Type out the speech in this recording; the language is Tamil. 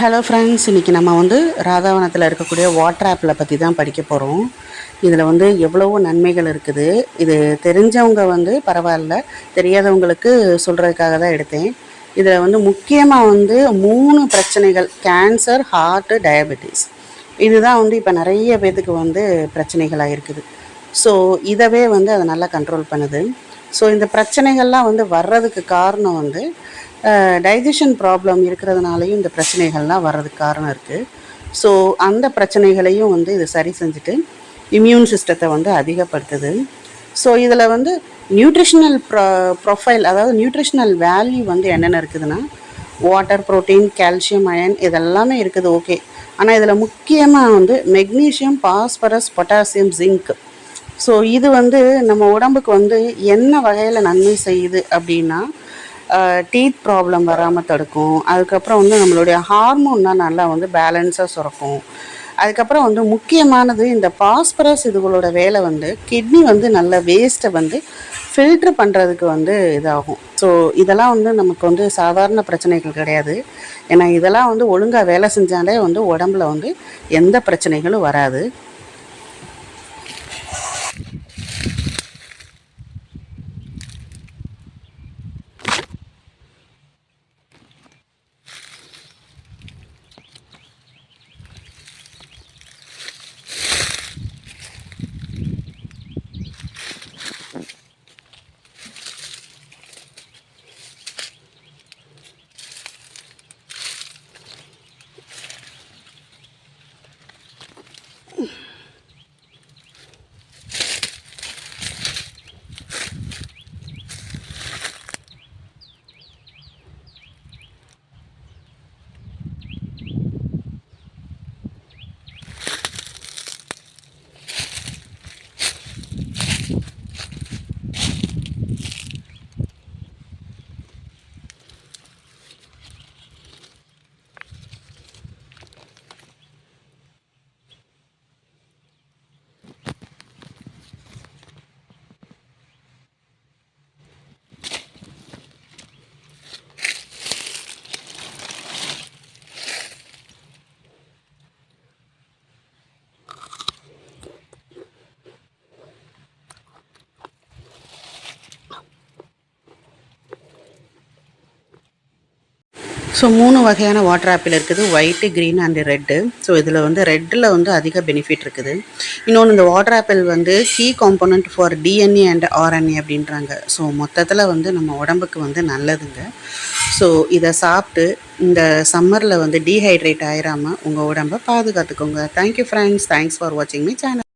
ஹலோ ஃப்ரெண்ட்ஸ், இன்றைக்கி நம்ம ராதாவனத்தில் இருக்கக்கூடிய வாட்டர் ஆப்பில் பற்றி தான் படிக்க போகிறோம். இதில் எவ்வளவோ நன்மைகள் இருக்குது. இது தெரிஞ்சவங்க பரவாயில்ல, தெரியாதவங்களுக்கு சொல்கிறதுக்காக தான் எடுத்தேன். இதில் முக்கியமாக 3 பிரச்சனைகள்: கேன்சர், ஹார்ட்டு, டயபெட்டிஸ். இதுதான் இப்போ நிறைய பேர்த்துக்கு பிரச்சனைகளாக இருக்குது. ஸோ இதவே அதை நல்லா கண்ட்ரோல் பண்ணுது. ஸோ இந்த பிரச்சனைகள்லாம் வர்றதுக்கு காரணம் டைஜஷன் ப்ராப்ளம் இருக்கிறதுனாலையும் இந்த பிரச்சனைகள்லாம் வர்றதுக்கு காரணம் இருக்குது. ஸோ அந்த பிரச்சனைகளையும் இது சரி செஞ்சுட்டு இம்யூன் சிஸ்டத்தை அதிகப்படுத்துது. ஸோ இதில் நியூட்ரிஷனல் ப்ரொஃபைல், அதாவது நியூட்ரிஷனல் வேல்யூ என்னென்ன இருக்குதுன்னா, வாட்டர், ப்ரோட்டீன், கால்சியம், அயன் இதெல்லாமே இருக்குது. ஓகே, ஆனால் இதில் முக்கியமாக magnesium, phosphorus, potassium, zinc. So இது நம்ம உடம்புக்கு என்ன வகையில் நன்மை செய்யுது அப்படின்னா, டீத் ப்ராப்ளம் வராமல் தடுக்கும். அதுக்கப்புறம் நம்மளுடைய ஹார்மோன்லாம் நல்லா பேலன்ஸாக சுரக்கும். அதுக்கப்புறம் முக்கியமானது இந்த பாஸ்பரஸ். இதுகளோட வேலை கிட்னி நல்ல வேஸ்ட்டை ஃபில்ட்ரு பண்ணுறதுக்கு இதாகும். ஸோ இதெல்லாம் நமக்கு சாதாரண பிரச்சனைகள் கிடையாது. ஏன்னா இதெல்லாம் ஒழுங்காக வேலை செஞ்சாலே உடம்புல எந்த பிரச்சனைகளும் வராது. ஸோ 3 வகையான வாட்டர் ஆப்பிள் இருக்குது: white, green and red. So இதில் ரெட்டில் அதிக பெனிஃபிட் இருக்குது. இன்னொன்று, இந்த water apple key component for DNA and RNA அப்படின்றாங்க. ஸோ மொத்தத்தில் நம்ம உடம்புக்கு நல்லதுங்க. ஸோ இதை சாப்பிட்டு இந்த சம்மரில் டீஹைட்ரேட் ஆயிராமல் உங்கள் உடம்பை பாதுகாத்துக்கோங்க. Thank you friends. தேங்க்ஸ் ஃபார் வாட்சிங் மை சேனல்.